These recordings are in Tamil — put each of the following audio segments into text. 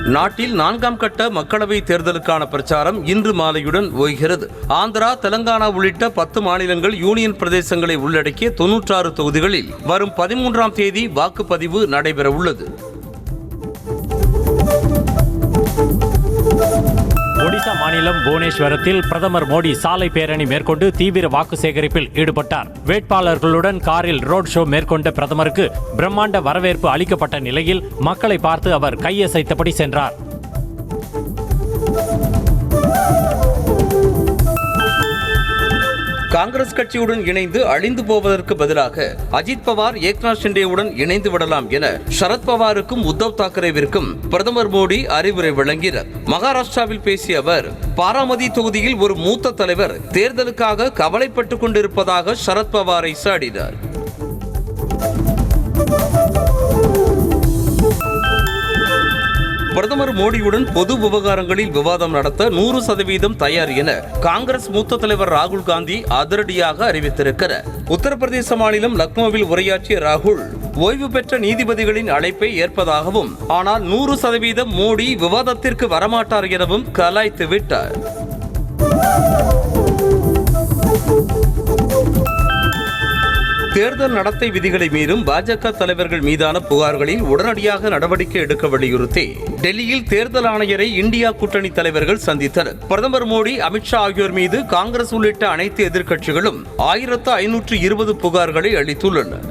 நாட்டில் 4ஆம் கட்ட மக்களவை தேர்தலுக்கான பிரச்சாரம் இன்று மாலையுடன் ஓய்கிறது. ஆந்திரா, தெலங்கானா உள்ளிட்ட 10 மாநிலங்கள், யூனியன் பிரதேசங்களை உள்ளடக்கிய 96 தொகுதிகளில் வரும் 13ஆம் தேதி வாக்குப்பதிவு நடைபெறவுள்ளது. ஒடிசா மாநிலம் புவனேஸ்வரத்தில் பிரதமர் மோடி சாலை பேரணி மேற்கொண்டு தீவிர வாக்கு சேகரிப்பில் ஈடுபட்டார். வேட்பாளர்களுடன் காரில் ரோட் ஷோ மேற்கொண்ட பிரதமருக்கு பிரம்மாண்ட வரவேற்பு அளிக்கப்பட்ட நிலையில் மக்களை பார்த்து அவர் கையசைத்தபடி சென்றார். காங்கிரஸ் கட்சியுடன் இணைந்து அழிந்து போவதற்கு பதிலாக அஜித் பவார், ஏக்நாத் ஷிண்டேவுடன் இணைந்து விடலாம் என சரத்பவாருக்கும் உத்தவ் தாக்கரேவிற்கும் பிரதமர் மோடி அறிவுரை வழங்கினார். மகாராஷ்டிராவில் பேசிய அவர், பாராமதி தொகுதியில் ஒரு மூத்த தலைவர் தேர்தலுக்காக கவலைப்பட்டுக் கொண்டிருப்பதாக சரத்பவாரை சாடினார். பிரதமர் மோடியுடன் பொது விவகாரங்களில் விவாதம் நடத்த 100% தயார் என காங்கிரஸ் மூத்த தலைவர் ராகுல் காந்தி அதிரடியாக அறிவித்திருக்கிறார். உத்தரப்பிரதேச மாநிலம் லக்னோவில் உரையாற்றிய ராகுல், ஓய்வு பெற்ற நீதிபதிகளின் அழைப்பை ஏற்பதாகவும், ஆனால் 100% மோடி விவாதத்திற்கு வரமாட்டார் எனவும் கலாய்த்து விட்டார். தேர்தல் நடத்தை விதிகளை மீறும் பாஜக தலைவர்கள் மீதான புகார்களில் உடனடியாக நடவடிக்கை எடுக்க வலியுறுத்தி டெல்லியில் தேர்தல் ஆணையரை இந்தியா கூட்டணி தலைவர்கள் சந்தித்தனர். பிரதமர் மோடி, அமித்ஷா ஆகியோர் மீது காங்கிரஸ் உள்ளிட்ட அனைத்து எதிர்க்கட்சிகளும் 1520 புகார்களை அளித்துள்ளனர்.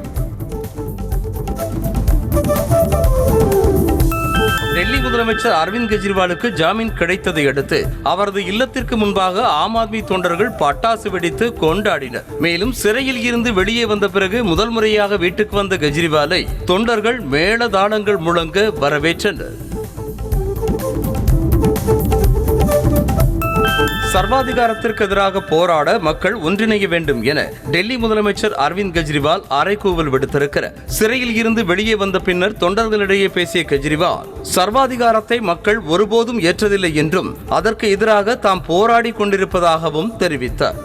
டெல்லி முதலமைச்சர் அரவிந்த் கெஜ்ரிவாலுக்கு ஜாமீன் கிடைத்ததை அடுத்து அவரது இல்லத்திற்கு முன்பாக ஆம் ஆத்மி தொண்டர்கள் பட்டாசு வெடித்து கொண்டாடினர். மேலும் சிறையில் இருந்து வெளியே வந்த பிறகு முதல் முறையாக வீட்டுக்கு வந்த கெஜ்ரிவாலை தொண்டர்கள் மேளதாளங்கள் முழங்க வரவேற்றனர். சர்வாதிகாரத்திற்கு எதிராக போராட மக்கள் ஒன்றிணைய வேண்டும் என டெல்லி முதலமைச்சர் அரவிந்த் கெஜ்ரிவால் அறைகூவல் விடுத்திருக்கிறார். சிறையில் இருந்து வெளியே வந்த பின்னர் தொண்டர்களிடையே பேசிய கெஜ்ரிவால், சர்வாதிகாரத்தை மக்கள் ஒருபோதும் ஏற்றதில்லை என்றும் அதற்கு எதிராக தாம் போராடி கொண்டிருப்பதாகவும் தெரிவித்தார்.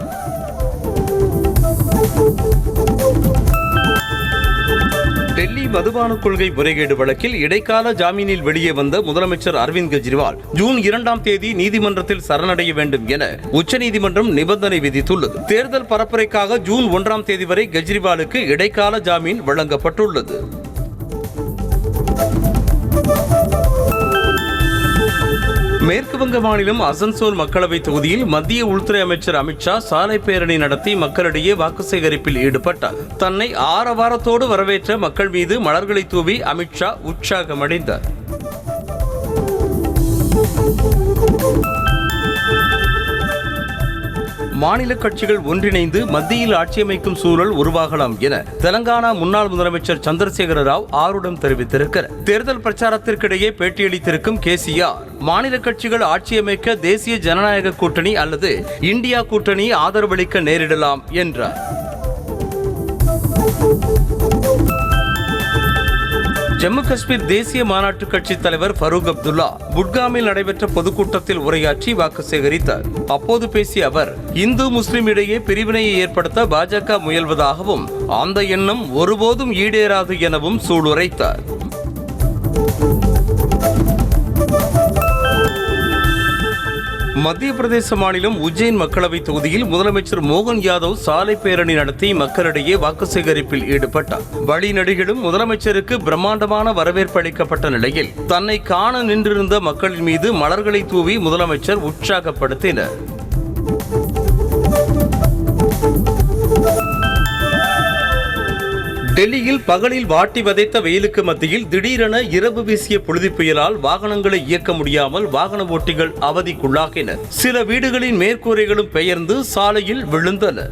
டெல்லி மதுபான கொள்கை முறைகேடு வழக்கில் இடைக்கால ஜாமீனில் வெளியே வந்த முதலமைச்சர் அரவிந்த் கெஜ்ரிவால் ஜூன் 2ஆம் தேதி நீதிமன்றத்தில் சரணடைய வேண்டும் என உச்சநீதிமன்றம் நிபந்தனை விதித்துள்ளது. தேர்தல் பரப்புரைக்காக ஜூன் 1ஆம் தேதி வரை கெஜ்ரிவாலுக்கு இடைக்கால ஜாமீன் வழங்கப்பட்டுள்ளது. மேற்கு வங்க மாநிலம் அசன்சோல் மக்களவை தொகுதியில் மத்திய உள்துறை அமைச்சர் அமித்ஷா சாலை பேரணி நடத்தி மக்களிடையே வாக்கு சேகரிப்பில் ஈடுபட்டார். தன்னை ஆரவாரத்தோடு வரவேற்ற மக்கள் மீது மலர்களை தூவி அமித்ஷா உற்சாகமடைந்தார். மாநில கட்சிகள் ஒன்றிணைந்து மத்தியில் ஆட்சியமைக்கும் சூழல் உருவாகலாம் என தெலங்கானா முன்னாள் முதலமைச்சர் சந்திரசேகர ராவ் ஆர்வம் தெரிவித்திருக்கிறார். தேர்தல் பிரச்சாரத்திற்கிடையே பேட்டியளித்திருக்கும் கேசிஆர், மாநில கட்சிகள் ஆட்சியமைக்க தேசிய ஜனநாயக கூட்டணி அல்லது இந்தியா கூட்டணி ஆதரவளிக்க நேரிடலாம் என்றார். ஜம்மு காஷ்மீர் தேசிய மாநாட்டு கட்சி தலைவர் ஃபரூக் அப்துல்லா புட்காமில் நடைபெற்ற பொதுக்கூட்டத்தில் உரையாற்றி வாக்கு சேகரித்தார். அப்போது பேசிய அவர், இந்து முஸ்லிம் இடையே பிரிவினையை ஏற்படுத்த பாஜக முயல்வதாகவும் அந்த எண்ணம் ஒருபோதும் ஈடேறாது எனவும் சூளுரைத்தார். மத்திய பிரதேச மாநிலம் உஜ்ஜைன் மக்களவை தொகுதியில் முதலமைச்சர் மோகன் யாதவ் சாலை பேரணி நடத்தி மக்களிடையே வாக்கு சேகரிப்பில் ஈடுபட்டார். வழிநெடுகிலும் முதலமைச்சருக்கு பிரம்மாண்டமான வரவேற்பு அளிக்கப்பட்ட நிலையில் தன்னை காண நின்றிருந்த மக்களின் மீது மலர்களை தூவி முதலமைச்சர் உற்சாகப்படுத்தினார். டெல்லியில் பகலில் வாட்டி வதைத்த வெயிலுக்கு மத்தியில் திடீரென இரவு வீசிய புழுதி புயலால் வாகனங்களை இயக்க முடியாமல் வாகன ஓட்டிகள் அவதிக்குள்ளாகினர். சில வீடுகளின் மேற்கூரைகளும் பெயர்ந்து சாலையில் விழுந்தன.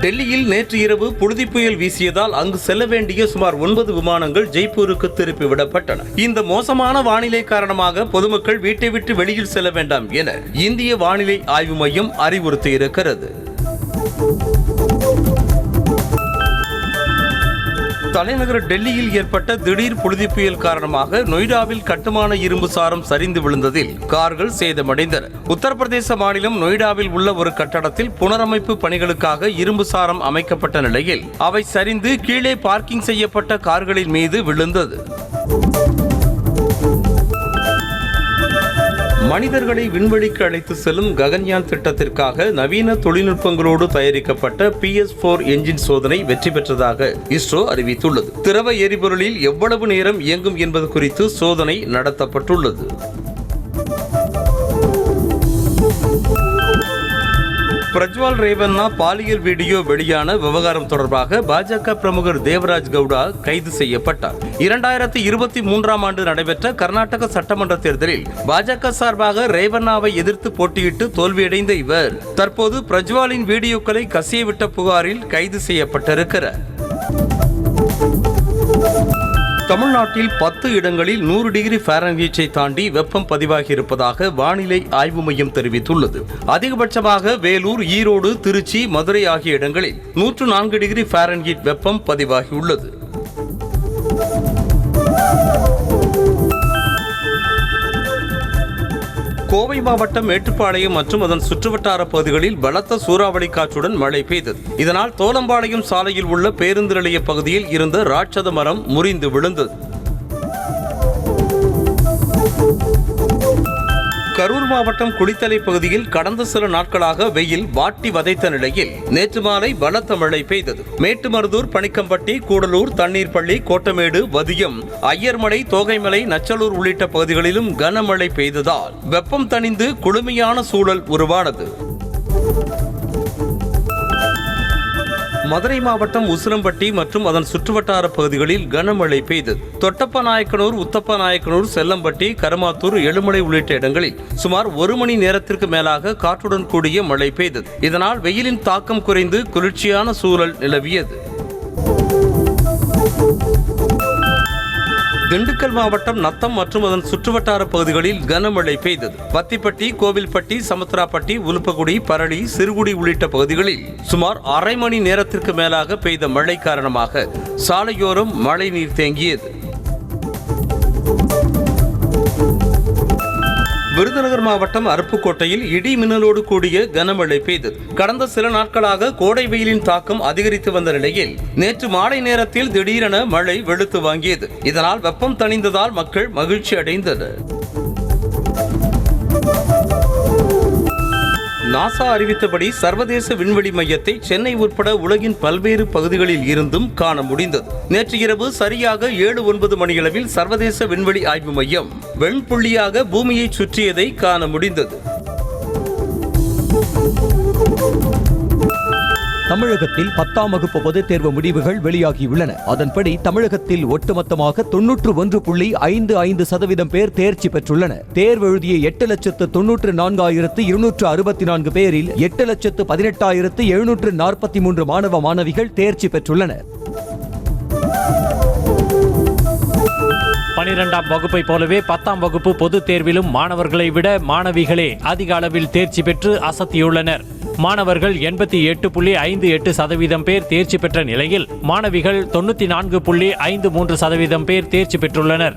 டெல்லியில் நேற்று இரவு புழுதி புயல் வீசியதால் அங்கு செல்ல வேண்டிய சுமார் 9 விமானங்கள் ஜெய்ப்பூருக்கு திருப்பி விடப்பட்டன. இந்த மோசமான வானிலை காரணமாக பொதுமக்கள் வீட்டை விட்டு வெளியில் செல்ல வேண்டாம் என இந்திய வானிலை ஆய்வு மையம் அறிவுறுத்தியிருக்கிறது. தலைநகர் டெல்லியில் ஏற்பட்ட திடீர் புழுதி புயல் காரணமாக நொய்டாவில் கட்டுமான இரும்பு சாரம் சரிந்து விழுந்ததில் கார்கள் சேதமடைந்தன. உத்தரப்பிரதேச மாநிலம் நொய்டாவில் உள்ள ஒரு கட்டடத்தில் புனரமைப்பு பணிகளுக்காக இரும்பு சாரம் அமைக்கப்பட்ட நிலையில் அவை சரிந்து கீழே பார்க்கிங் செய்யப்பட்ட கார்களின் மீது விழுந்தது. மனிதர்களை விண்வெளிக்கு அழைத்து செல்லும் ககன்யான் திட்டத்திற்காக நவீன தொழில்நுட்பங்களோடு தயாரிக்கப்பட்ட PS-4 என்ஜின் சோதனை வெற்றி பெற்றதாக இஸ்ரோ அறிவித்துள்ளது. திரவ எரிபொருளில் எவ்வளவு நேரம் இயங்கும் என்பது குறித்து சோதனை நடத்தப்பட்டுள்ளது. பிரஜ்வால் ரேவண்ணா பாலியல் வீடியோ வெளியான விவகாரம் தொடர்பாக பாஜக பிரமுகர் தேவராஜ் கவுடா கைது செய்யப்பட்டார். 2023ஆம் ஆண்டு நடைபெற்ற கர்நாடக சட்டமன்ற தேர்தலில் பாஜக சார்பாக ரேவண்ணாவை எதிர்த்து போட்டியிட்டு தோல்வியடைந்த இவர் தற்போது பிரஜ்வாலின் வீடியோக்களை கசியவிட்ட புகாரில் கைது செய்யப்பட்டிருக்கிறார். தமிழ்நாட்டில் 10 இடங்களில் 100 டிகிரி ஃபாரன்ஹீட்டை தாண்டி வெப்பம் பதிவாகி இருப்பதாக வானிலை ஆய்வு மையம் தெரிவித்துள்ளது. அதிகபட்சமாக வேலூர், ஈரோடு, திருச்சி, மதுரை ஆகிய இடங்களில் 104 டிகிரி ஃபாரன்ஹீட் வெப்பம் பதிவாகியுள்ளது. கோவை மாவட்டம் மேட்டுப்பாளையம் மற்றும் அதன் சுற்றுவட்டார பகுதிகளில் பலத்த சூறாவளி காற்றுடன் மழை பெய்தது. இதனால் தோலம்பாளையம் சாலையில் உள்ள பேருந்து நிலைய பகுதியில் இருந்த ராட்சத மரம் முறிந்து விழுந்தது. கரூர் மாவட்டம் குளித்தலை பகுதியில் கடந்த சில நாட்களாக வெயில் வாட்டி வதைத்த நிலையில் நேற்று மாலை பலத்த மழை பெய்தது. மேட்டுமருதூர், பணிக்கம்பட்டி, கூடலூர், தண்ணீர்பள்ளி, கோட்டமேடு, வதியம், ஐயர்மலை, தோகைமலை, நச்சலூர் உள்ளிட்ட பகுதிகளிலும் கனமழை பெய்ததால் வெப்பம் தணிந்து குளுமையான சூழல் உருவானது. மதுரை மாவட்டம் உசிலம்பட்டி மற்றும் அதன் சுற்றுவட்டார பகுதிகளில் கனமழை பெய்தது. தொட்டப்பநாயக்கனூர், உத்தப்பநாயக்கனூர், செல்லம்பட்டி, கருமாத்தூர், எழுமலை உள்ளிட்ட இடங்களில் சுமார் 1 மணி நேரத்திற்கு மேலாக காற்றுடன் கூடிய மழை பெய்தது. இதனால் வெயிலின் தாக்கம் குறைந்து குளிர்ச்சியான சூழல் நிலவியது. திண்டுக்கல் மாவட்டம் நத்தம் மற்றும் அதன் சுற்றுவட்டார பகுதிகளில் கனமழை பெய்தது. வத்திப்பட்டி, கோவில்பட்டி, சமுத்திராப்பட்டி, உலுப்பகுடி, பரளி, சிறுகுடி உள்ளிட்ட பகுதிகளில் சுமார் அரை மணி நேரத்திற்கு மேலாக பெய்த மழை காரணமாக சாலையோரம் மழை நீர் தேங்கியது. விருதுநகர் மாவட்டம் அருப்புக்கோட்டையில் இடி மின்னலோடு கூடிய கனமழை பெய்தது. கடந்த சில நாட்களாக கோடை வெயிலின் தாக்கம் அதிகரித்து வந்த நிலையில் நேற்று மாலை நேரத்தில் திடீரென மழை வெளுத்து வாங்கியது. இதனால் வெப்பம் தணிந்ததால் மக்கள் மகிழ்ச்சி அடைந்தனர். நாசா அறிவித்தபடி சர்வதேச விண்வெளி மையத்தை சென்னை உட்பட உலகின் பல்வேறு பகுதிகளில் இருந்தும் காண முடிந்தது. நேற்று இரவு சரியாக 7-9 மணியளவில் சர்வதேச விண்வெளி ஆய்வு மையம் வெண்புள்ளியாக பூமியை சுற்றியதை காண முடிந்தது. தமிழகத்தில் 10ஆம் வகுப்பு பொதுத் தேர்வு முடிவுகள் வெளியாகியுள்ளன. அதன்படி தமிழகத்தில் ஒட்டுமொத்தமாக 91.55% பேர் தேர்ச்சி பெற்றுள்ளனர். தேர்வு எழுதிய 8,94,264 பேரில் 8,18,743 மாணவ மாணவிகள் தேர்ச்சி பெற்றுள்ளனர். 12ஆம் வகுப்பை போலவே 10ஆம் வகுப்பு பொதுத் தேர்விலும் மாணவர்களை விட மாணவிகளே அதிக அளவில் தேர்ச்சி பெற்று அசத்தியுள்ளனர். மாணவர்கள் 88.58% பேர் தேர்ச்சி பெற்ற நிலையில் மாணவிகள் 94.53% பேர் தேர்ச்சி பெற்றுள்ளனர்.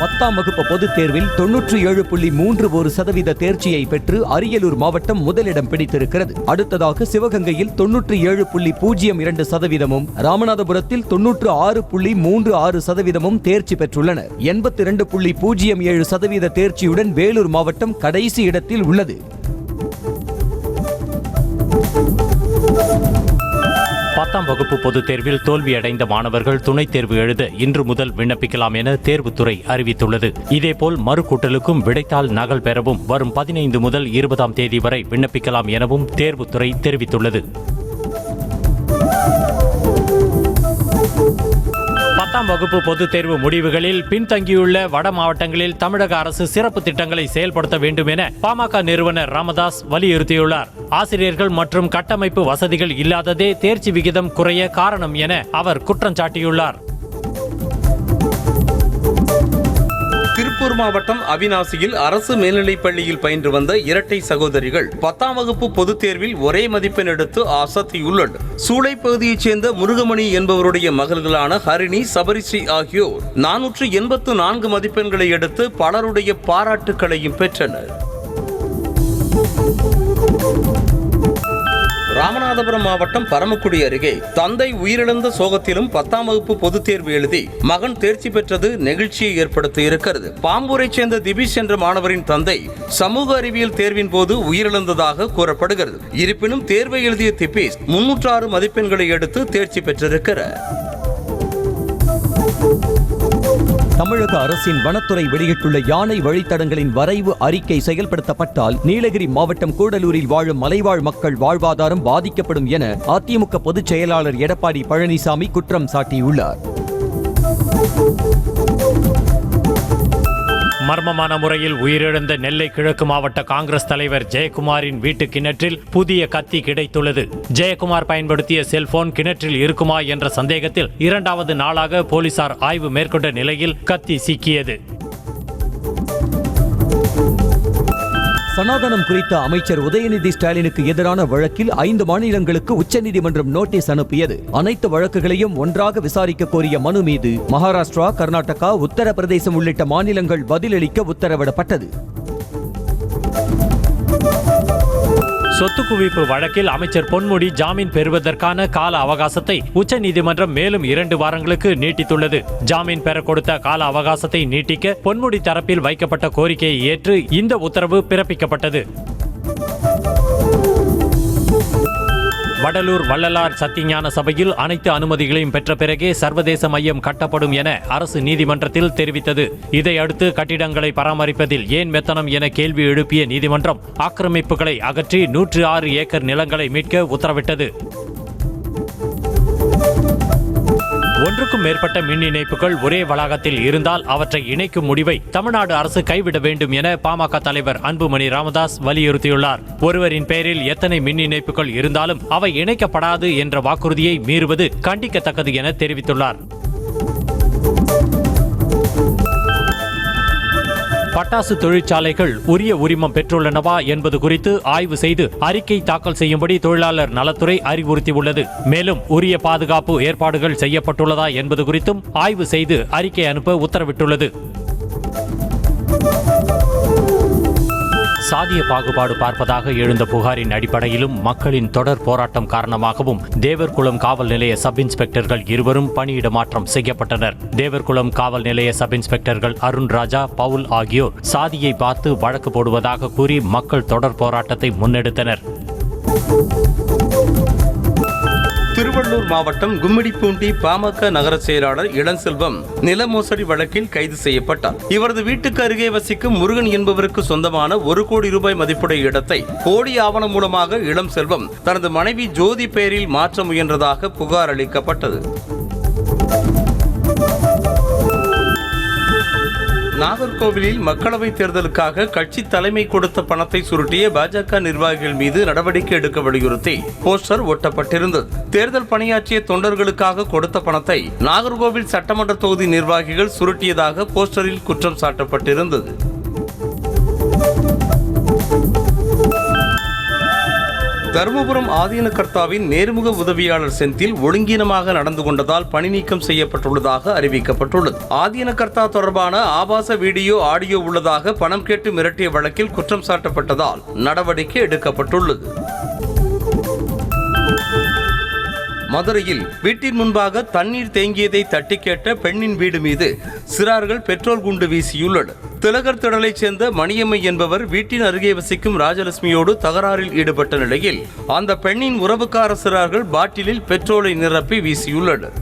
10ஆம் வகுப்பு பொதுத் தேர்வில் 97.31% தேர்ச்சியை பெற்று அரியலூர் மாவட்டம் முதலிடம் பிடித்திருக்கிறது. அடுத்ததாக சிவகங்கையில் 97.02%, ராமநாதபுரத்தில் 96.36% தேர்ச்சி பெற்றுள்ளனர். 82.07% தேர்ச்சியுடன் வேலூர் மாவட்டம் கடைசி இடத்தில் உள்ளது. 10ஆம் வகுப்பு பொதுத் தேர்வில் தோல்வியடைந்த மாணவர்கள் துணைத் தேர்வு எழுத இன்று முதல் விண்ணப்பிக்கலாம் என தேர்வுத்துறை அறிவித்துள்ளது. இதேபோல் மறுகூட்டலுக்கும் விடைத்தாள் நகல் பெறவும் வரும் 15 முதல் 20ஆம் தேதி வரை விண்ணப்பிக்கலாம் எனவும் தேர்வுத்துறை தெரிவித்துள்ளது. 10ஆம் வகுப்பு பொதுத் தேர்வு முடிவுகளில் பின்தங்கியுள்ள வட மாவட்டங்களில் தமிழக அரசு சிறப்பு திட்டங்களை செயல்படுத்த வேண்டும் என பாமக நிறுவனர் ராமதாஸ் வலியுறுத்தியுள்ளார். ஆசிரியர்கள் மற்றும் கட்டமைப்பு வசதிகள் இல்லாததே தேர்ச்சி விகிதம் குறைய காரணம் என அவர் குற்றம் சாட்டியுள்ளார். திருப்பூர் மாவட்டம் அவிநாசியில் அரசு மேல்நிலைப் பள்ளியில் பயின்று வந்த இரட்டை சகோதரிகள் 10ஆம் வகுப்பு பொதுத் தேர்வில் ஒரே மதிப்பெண் எடுத்து அசத்தியுள்ளனர். சூளை பகுதியைச் சேர்ந்த முருகமணி என்பவருடைய மகள்களான ஹரிணி, சபரிஸ்ரீ ஆகியோர் 484 மதிப்பெண்களை எடுத்து பலருடைய பாராட்டுக்களையும் பெற்றனர். ராமநாதபுரம் மாவட்டம் பரமக்குடி அருகே தந்தை உயிரிழந்த சோகத்திலும் 10ஆம் வகுப்பு பொதுத் தேர்வு எழுதி மகன் தேர்ச்சி பெற்றது நெகிழ்ச்சியை ஏற்படுத்தி இருக்கிறது. பாம்பூரைச் சேர்ந்த திபீஷ் என்ற மாணவரின் தந்தை சமூக அறிவியல் தேர்வின் போது உயிரிழந்ததாக கூறப்படுகிறது. இருப்பினும் தேர்வை எழுதிய திபீஷ் 306 மதிப்பெண்களை எடுத்து தேர்ச்சி பெற்றிருக்கிறார். தமிழக அரசின் வனத்துறை வெளியிட்டுள்ள யானை வழித்தடங்களின் வரைவு அறிக்கை செயல்படுத்தப்பட்டால் நீலகிரி மாவட்டம் கூடலூரில் வாழும் மலைவாழ் மக்கள் வாழ்வாதாரம் பாதிக்கப்படும் என அதிமுக பொதுச் செயலாளர் எடப்பாடி பழனிசாமி குற்றம் சாட்டியுள்ளார். மர்மமான முறையில் உயிரிழந்த நெல்லை கிழக்கு மாவட்ட காங்கிரஸ் தலைவர் ஜெயக்குமாரின் வீட்டு கிணற்றில் புதிய கத்தி கிடைத்துள்ளது. ஜெயக்குமார் பயன்படுத்திய செல்போன் கிணற்றில் இருக்குமா என்ற சந்தேகத்தில் 2வது நாளாக போலீசார் ஆய்வு மேற்கொண்ட நிலையில் கத்தி சிக்கியது. சனாதனம் குறித்த அமைச்சர் உதயநிதி ஸ்டாலினுக்கு எதிரான வழக்கில் 5 மாநிலங்களுக்கு உச்சநீதிமன்றம் நோட்டீஸ் அனுப்பியது. அனைத்து வழக்குகளையும் ஒன்றாக விசாரிக்க கோரிய மனு மீது மகாராஷ்டிரா, கர்நாடகா, உத்தரப்பிரதேசம் உள்ளிட்ட மாநிலங்கள் பதிலளிக்க உத்தரவிடப்பட்டது. சொத்து குவிப்பு வழக்கில் அமைச்சர் பொன்முடி ஜாமீன் பெறுவதற்கான கால அவகாசத்தை உச்சநீதிமன்றம் மேலும் 2 வாரங்களுக்கு நீட்டித்துள்ளது. ஜாமீன் பெற கொடுத்த கால அவகாசத்தை நீட்டிக்க பொன்முடி தரப்பில் வைக்கப்பட்ட கோரிக்கையை ஏற்று இந்த உத்தரவு பிறப்பிக்கப்பட்டது. வடலூர் வள்ளலார் சத்தியஞான சபையில் அனைத்து அனுமதிகளையும் பெற்ற பிறகே சர்வதேச மையம் கட்டப்படும் என அரசு நீதிமன்றத்தில் தெரிவித்தது. இதையடுத்து கட்டிடங்களை பராமரிப்பதில் ஏன் மெத்தனம் என கேள்வி எழுப்பிய நீதிமன்றம் ஆக்கிரமிப்புகளை அகற்றி 106 ஏக்கர் நிலங்களை மீட்க உத்தரவிட்டது. ஒன்றுக்கும் மேற்பட்ட மின் இணைப்புகள் ஒரே வளாகத்தில் இருந்தால் அவற்றை இணைக்கும் முடிவை தமிழ்நாடு அரசு கைவிட வேண்டும் என பாமக தலைவர் அன்புமணி ராமதாஸ் வலியுறுத்தியுள்ளார். ஒருவரின் பெயரில் எத்தனை மின் இணைப்புகள் இருந்தாலும் அவை இணைக்கப்படாது என்ற வாக்குறுதியை மீறுவது கண்டிக்கத்தக்கது என தெரிவித்துள்ளார். பட்டாசு தொழிற்சாலைகள் உரிய உரிமம் பெற்றுள்ளனவா என்பது குறித்து ஆய்வு செய்து அறிக்கை தாக்கல் செய்யும்படி தொழிலாளர் நலத்துறை அறிவுறுத்தியுள்ளது. மேலும் உரிய பாதுகாப்பு ஏற்பாடுகள் செய்யப்பட்டுள்ளதா என்பது குறித்தும் ஆய்வு செய்து அறிக்கை அனுப்ப உத்தரவிட்டுள்ளது. சாதிய பாகுபாடு பார்ப்பதாக எழுந்த புகாரின் அடிப்படையிலும் மக்களின் தொடர் போராட்டம் காரணமாகவும் தேவர்குளம் காவல் நிலைய சப் இன்ஸ்பெக்டர்கள் 2 பணியிட மாற்றம் செய்யப்பட்டனர். தேவர்குளம் காவல் நிலைய சப் இன்ஸ்பெக்டர்கள் அருண் ராஜா, பவுல் ஆகியோர் சாதியை பார்த்து வழக்கு போடுவதாக கூறி மக்கள் தொடர் போராட்டத்தை முன்னெடுத்தனர். திருவள்ளூர் மாவட்டம் கும்மிடிப்பூண்டி பாமக நகர செயலாளர் இளஞ்செல்வம் நில மோசடி வழக்கில் கைது செய்யப்பட்டார். இவரது வீட்டுக்கு அருகே வசிக்கும் முருகன் என்பவருக்கு சொந்தமான 1 கோடி ரூபாய் மதிப்புடைய இடத்தை போலி ஆவணம் மூலமாக இளஞ்செல்வம் தனது மனைவி ஜோதி பெயரில் மாற்ற முயன்றதாக புகார் அளிக்கப்பட்டது. நாகர்கோவிலில் மக்களவைத் தேர்தலுக்காக கட்சி தலைமை கொடுத்த பணத்தை சுருட்டிய பாஜக நிர்வாகிகள் மீது நடவடிக்கை எடுக்க வலியுறுத்தி போஸ்டர் ஒட்டப்பட்டிருந்தது. தேர்தல் பணியாற்றிய தொண்டர்களுக்காக கொடுத்த பணத்தை நாகர்கோவில் சட்டமன்ற தொகுதி நிர்வாகிகள் சுருட்டியதாக போஸ்டரில் குற்றம் சாட்டப்பட்டிருந்தது. தருமபுரம் ஆதீன கர்த்தாவின் நேர்முக உதவியாளர் செந்தில் ஒழுங்கீனமாக நடந்து கொண்டதால் பணி நீக்கம் செய்யப்பட்டுள்ளதாக அறிவிக்கப்பட்டுள்ளது. ஆதீன கர்த்தா தொடர்பான ஆபாச வீடியோ, ஆடியோ உள்ளதாக பணம் கேட்டு மிரட்டிய வழக்கில் குற்றம் சாட்டப்பட்டதால் நடவடிக்கை எடுக்கப்பட்டுள்ளது. மதுரையில் வீட்டின் முன்பாக தண்ணீர் தேங்கியதை தட்டி கேட்ட பெண்ணின் வீடு மீது சிறார்கள் பெட்ரோல் குண்டு வீசியுள்ளனர். திலகர் திடலைச் சேர்ந்த மணியம்மை என்பவர் வீட்டின் அருகே வசிக்கும் ராஜலட்சுமியோடு தகராறில் ஈடுபட்ட நிலையில் அந்த பெண்ணின் உறவுக்கார சிறார்கள் பாட்டிலில் பெட்ரோலை நிரப்பி வீசியுள்ளனர்.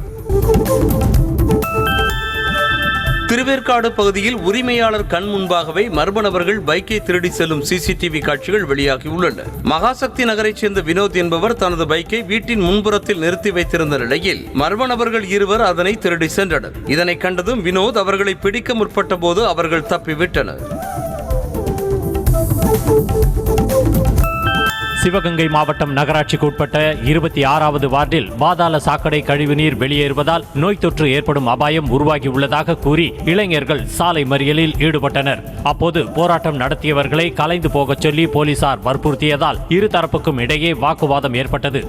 திருவேற்காடு பகுதியில் உரிமையாளர் கண் முன்பாகவே மர்ம நபர்கள் பைக்கை திருடி செல்லும் சிசிடிவி காட்சிகள் வெளியாகியுள்ளன. மகாசக்தி நகரைச் சேர்ந்த வினோத் என்பவர் தனது பைக்கை வீட்டின் முன்புறத்தில் நிறுத்தி வைத்திருந்த நிலையில் மர்ம நபர்கள் 2 அதனை திருடி சென்றனர். இதனை கண்டதும் வினோத் அவர்களை பிடிக்க முற்பட்ட போது அவர்கள் தப்பிவிட்டனர். சிவகங்கை மாவட்டம் நகராட்சிக்கு உட்பட்ட 26வது வார்டில் பாதாள சாக்கடை கழிவுநீர் வெளியேறுவதால் நோய் தொற்று ஏற்படும் அபாயம் உருவாகியுள்ளதாக கூறி இளைஞர்கள் சாலை மறியலில் ஈடுபட்டனர். அப்போது போராட்டம் நடத்தியவர்களை கலைந்து போகச் சொல்லி போலீசார் வற்புறுத்தியதால் இருதரப்புக்கும் இடையே வாக்குவாதம் ஏற்பட்டது.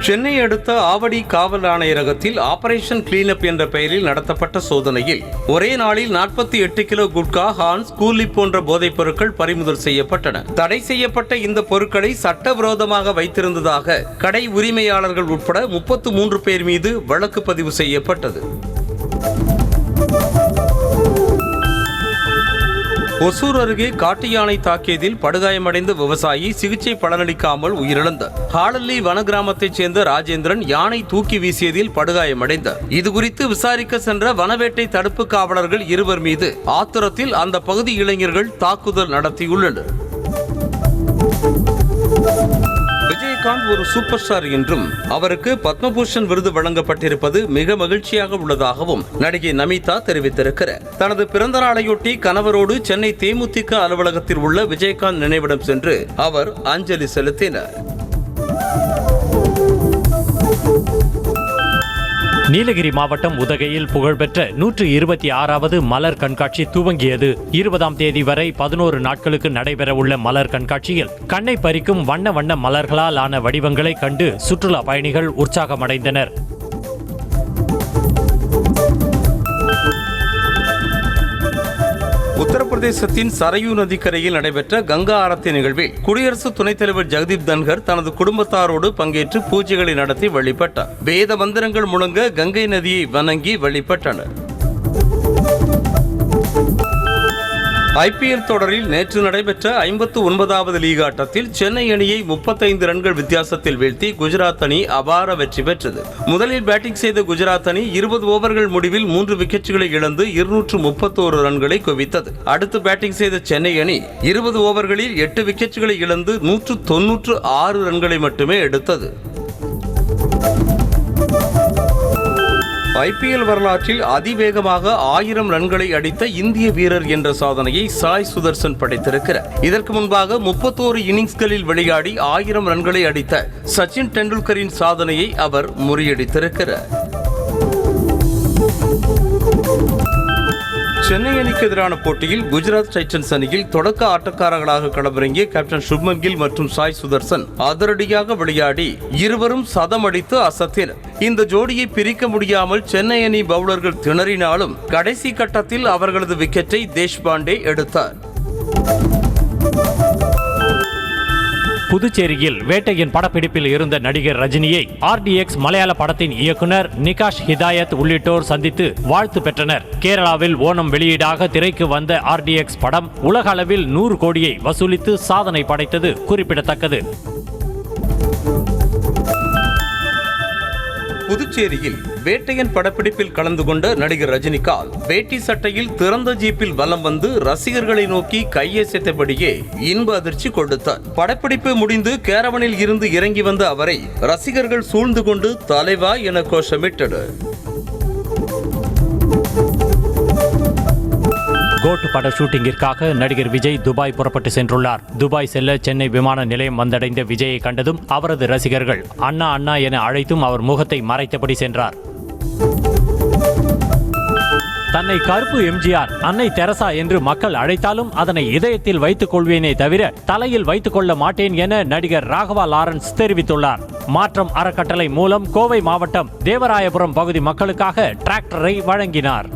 சென்னை அடுத்த ஆவடி காவல் ஆணையரகத்தில் ஆபரேஷன் கிளீனப் என்ற பெயரில் நடத்தப்பட்ட சோதனையில் ஒரே நாளில் 48 கிலோ குட்கா, ஹான்ஸ், கூலி போன்ற போதைப் பொருட்கள் பறிமுதல் செய்யப்பட்டன. தடை செய்யப்பட்ட இந்த பொருட்களை சட்டவிரோதமாக வைத்திருந்ததாக கடை உரிமையாளர்கள் உட்பட 33 பேர் மீது வழக்கு பதிவு செய்யப்பட்டது. ஒசூர் அருகே காட்டு யானை தாக்கியதில் படுகாயமடைந்த விவசாயி சிகிச்சை பலனளிக்காமல் உயிரிழந்தார். ஹாலல்லி வன கிராமத்தைச் சேர்ந்த ராஜேந்திரன் யானை தூக்கி வீசியதில் படுகாயமடைந்தார். இதுகுறித்து விசாரிக்க சென்ற வனவேட்டை தடுப்பு காவலர்கள் 2 மீது ஆத்திரத்தில் அந்த பகுதி இளைஞர்கள் தாக்குதல் நடத்தியுள்ளனர். விஜயகாந்த் ஒரு சூப்பர் ஸ்டார் என்றும் அவருக்கு பத்மபூஷன் விருது வழங்கப்பட்டிருப்பது மிக மகிழ்ச்சியாக உள்ளதாகவும் நடிகை நமிதா தெரிவித்திருக்கிறார். தனது பிறந்த நாளையொட்டி கணவரோடு சென்னை தேமுதிக அலுவலகத்தில் உள்ள விஜயகாந்த் நினைவிடம் சென்று அவர் அஞ்சலி செலுத்தினார். நீலகிரி மாவட்டம் உதகையில் புகழ்பெற்ற 126வது மலர் கண்காட்சி துவங்கியது. 20ஆம் தேதி வரை 11 நாட்களுக்கு நடைபெறவுள்ள மலர் கண்காட்சியில் கண்ணை பறிக்கும் வண்ண வண்ண மலர்களால் ஆன வடிவங்களை கண்டு சுற்றுலா பயணிகள் உற்சாகமடைந்தனர். உத்தரப்பிரதேசத்தின் சரையூ நதிக்கரையில் நடைபெற்ற கங்கா ஆரத்தி நிகழ்வில் குடியரசு துணைத் தலைவர் ஜெகதீப் தன்கர் தனது குடும்பத்தாரோடு பங்கேற்று பூஜைகளை நடத்தி வழிபட்டார். வேத மந்திரங்கள் முழங்க கங்கை நதியை வணங்கி வழிபட்டனர். IPL தொடரில் நேற்று நடைபெற்ற 59வது லீக் ஆட்டத்தில் சென்னை அணியை 35 ரன்கள் வித்தியாசத்தில் வீழ்த்தி குஜராத் அணி அபார வெற்றி பெற்றது. முதலில் பேட்டிங் செய்த குஜராத் அணி 20 ஓவர்கள் முடிவில் 3 விக்கெட்டுகளை இழந்து 231 ரன்களை குவித்தது. அடுத்து பேட்டிங் செய்த சென்னை அணி 20 ஓவர்களில் 8 விக்கெட்டுகளை இழந்து 196 ரன்களை மட்டுமே எடுத்தது. IPL வரலாற்றில் அதிவேகமாக 1000 ரன்களை அடித்த இந்திய வீரர் என்ற சாதனையை சாய் சுதர்சன் படைத்திருக்கிறார். இதற்கு முன்பாக 31 இன்னிங்ஸ்களில் விளையாடி 1000 ரன்களை அடித்த சச்சின் டெண்டுல்கரின் சாதனையை அவர் முறியடித்திருக்கிறார். சென்னை அணிக்கு எதிரான போட்டியில் குஜராத் டைட்டன்ஸ் அணியில் தொடக்க ஆட்டக்காரர்களாக களமிறங்கிய கேப்டன் சுப்மன் கில் மற்றும் சாய் சுதர்சன் அதிரடியாக விளையாடி இருவரும் சதம் அடித்து அசத்தினர். இந்த ஜோடியை பிரிக்க முடியாமல் சென்னை அணி பவுலர்கள் திணறினாலும் கடைசி கட்டத்தில் அவர்களது விக்கெட்டை தேஷ்பாண்டே எடுத்தார். புதுச்சேரியில் வேட்டையின் படப்பிடிப்பில் இருந்த நடிகர் ரஜினியை RDX மலையாள படத்தின் இயக்குனர் நிகாஷ் ஹிதாயத் உள்ளிட்டோர் சந்தித்து வாழ்த்து பெற்றனர். கேரளாவில் ஓணம் வெளியீடாக திரைக்கு வந்த RDX படம் உலக அளவில் 100 கோடியை வசூலித்து சாதனை படைத்தது குறிப்பிடத்தக்கது. புதுச்சேரியில் வேட்டையன் படப்பிடிப்பில் கலந்து கொண்ட நடிகர் ரஜினிகாந்த் வேட்டி சட்டையில் திறந்த ஜீப்பில் வலம் வந்து ரசிகர்களை நோக்கி கையசைத்தபடியே இன்ப அதிர்ச்சி கொடுத்தார். படப்பிடிப்பு முடிந்து கேரவனில் இருந்து இறங்கி வந்த அவரை ரசிகர்கள் சூழ்ந்து கொண்டு தலைவா என கோஷமிட்டனர். கோட் பட ஷூட்டிங்கிற்காக நடிகர் விஜய் துபாய் புறப்பட்டு சென்றுள்ளார். துபாய் செல்ல சென்னை விமான நிலையம் வந்தடைந்த விஜயை கண்டதும் அவரது ரசிகர்கள் அண்ணா அண்ணா என அழைத்தும் அவர் முகத்தை மறைத்தபடி சென்றார். தன்னை கருப்பு எம்ஜிஆர், அன்னை தெரசா என்று மக்கள் அழைத்தாலும் அதனை இதயத்தில் வைத்துக் கொள்வேனே தவிர தலையில் வைத்துக் கொள்ள மாட்டேன் என நடிகர் ராகவா லாரன்ஸ் தெரிவித்துள்ளார். மாற்றம் அறக்கட்டளை மூலம் கோவை மாவட்டம் தேவராயபுரம் பகுதி மக்களுக்காக டிராக்டரை வழங்கினார்.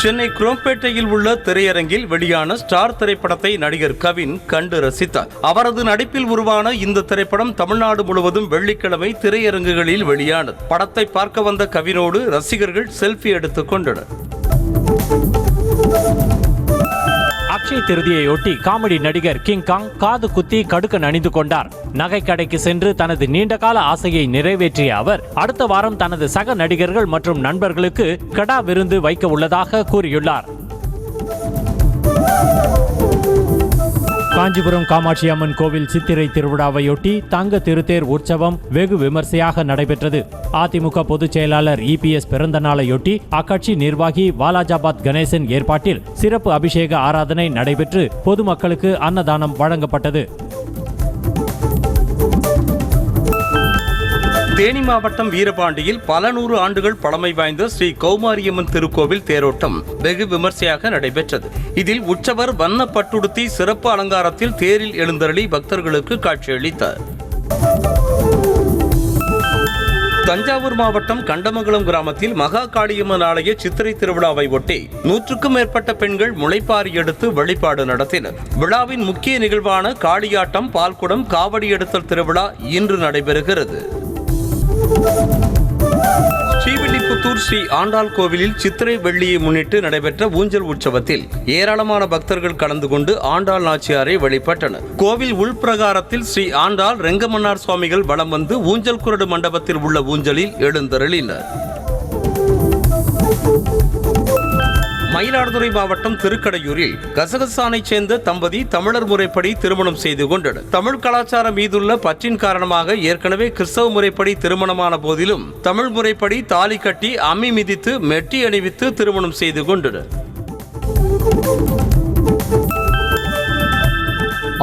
சென்னை குரோம்பேட்டையில் உள்ள திரையரங்கில் வெளியான ஸ்டார் திரைப்படத்தை நடிகர் கவின் கண்டு ரசித்தார். அவரது நடிப்பில் உருவான இந்த திரைப்படம் தமிழ்நாடு முழுவதும் வெள்ளிக்கிழமை திரையரங்குகளில் வெளியானது. படத்தை பார்க்க வந்த கவினோடு ரசிகர்கள் செல்ஃபி எடுத்துக் கொண்டனர். அக்ஷய் திருதியையொட்டி காமெடி நடிகர் கிங் காங் காது குத்தி கடுக்கன் அணிந்து கொண்டார். நகை கடைக்கு சென்று தனது நீண்டகால ஆசையை நிறைவேற்றிய அவர் அடுத்த வாரம் தனது சக நடிகர்கள் மற்றும் நண்பர்களுக்கு கடா விருந்து வைக்க உள்ளதாக கூறியுள்ளார். காஞ்சிபுரம் காமாட்சி அம்மன் கோவில் சித்திரை திருவிழாவையொட்டி தங்க திருத்தேர் உற்சவம் வெகு விமர்சையாக நடைபெற்றது. அதிமுக பொதுச் செயலாளர் இபிஎஸ் பிறந்த நாளையொட்டி அக்கட்சி நிர்வாகி வாலாஜாபாத் கணேசன் ஏற்பாட்டில் சிறப்பு அபிஷேக ஆராதனை நடைபெற்று பொதுமக்களுக்கு அன்னதானம் வழங்கப்பட்டது. தேனி மாவட்டம் வீரபாண்டியில் பல நூறு ஆண்டுகள் பழமை வாய்ந்த ஸ்ரீ கௌமாரியம்மன் திருக்கோவில் தேரோட்டம் வெகு விமர்சையாக நடைபெற்றது. இதில் உற்சவர் வண்ண பட்டுடுத்தி சிறப்பு அலங்காரத்தில் தேரில் எழுந்தருளி பக்தர்களுக்கு காட்சியளித்தார். தஞ்சாவூர் மாவட்டம் கண்டமங்கலம் கிராமத்தில் மகா காளியம்மன் ஆலய சித்திரை திருவிழாவை ஒட்டி 100க்கும் மேற்பட்ட பெண்கள் முளைப்பாரி எடுத்து வழிபாடு நடத்தினர். விழாவின் முக்கிய நிகழ்வான காளியாட்டம், பால்குடம், காவடி எடுத்தல் திருவிழா இன்று நடைபெறுகிறது. ஸ்ரீவில்லிபுத்தூர் ஸ்ரீ ஆண்டாள் கோவிலில் சித்திரை வெள்ளியை முன்னிட்டு நடைபெற்ற ஊஞ்சல் உற்சவத்தில் ஏராளமான பக்தர்கள் கலந்து கொண்டு ஆண்டாள் நாச்சியாரை வழிபட்டனர். கோவில் உள்பிரகாரத்தில் ஸ்ரீ ஆண்டாள் ரெங்கமன்னார் சுவாமிகள் வலம் வந்து ஊஞ்சல் குரடு மண்டபத்தில் உள்ள ஊஞ்சலில் எழுந்தருளினர். மயிலாடுதுறை மாவட்டம் திருக்கடையூரில் கசகசானைச் சேர்ந்த தம்பதி தமிழர் முறைப்படி திருமணம் செய்து கொண்டனர். தமிழ் கலாச்சாரம் மீதுள்ள பற்றின் காரணமாக ஏற்கனவே கிறிஸ்தவ முறைப்படி திருமணமான போதிலும் தமிழ் முறைப்படி தாலி கட்டி அம்மி மிதித்து மெட்டி அணிவித்து திருமணம் செய்து கொண்டனர்.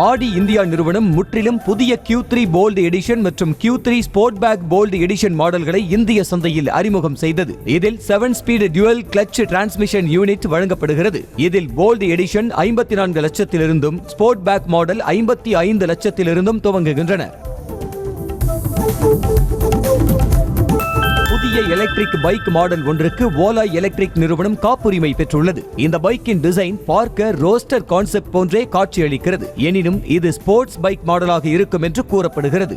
ஆடி இந்தியா நிறுவனம் முற்றிலும் புதிய Q3 போல்டு எடிஷன் மற்றும் Q3 sport back bolt edition மாடல்களை இந்திய சந்தையில் அறிமுகம் செய்தது. இதில் 7 speed dual clutch transmission unit வழங்கப்படுகிறது. இதில் போல்டு எடிஷன் 54 லட்சத்திலிருந்தும் ஸ்போர்ட் பேக் மாடல் 55 லட்சத்திலிருந்தும் துவங்குகின்றன. புதிய எலக்ட்ரிக் பைக் மாடல் ஒன்றுக்கு ஓலா எலக்ட்ரிக் நிறுவனம் காப்புரிமை பெற்றுள்ளது. இந்த பைக்கின் டிசைன் பார்க்க ரோஸ்டர் கான்செப்ட் போன்றே காட்சியளிக்கிறது. எனினும் இது ஸ்போர்ட்ஸ் பைக் மாடலாக இருக்கும் என்று கூறப்படுகிறது.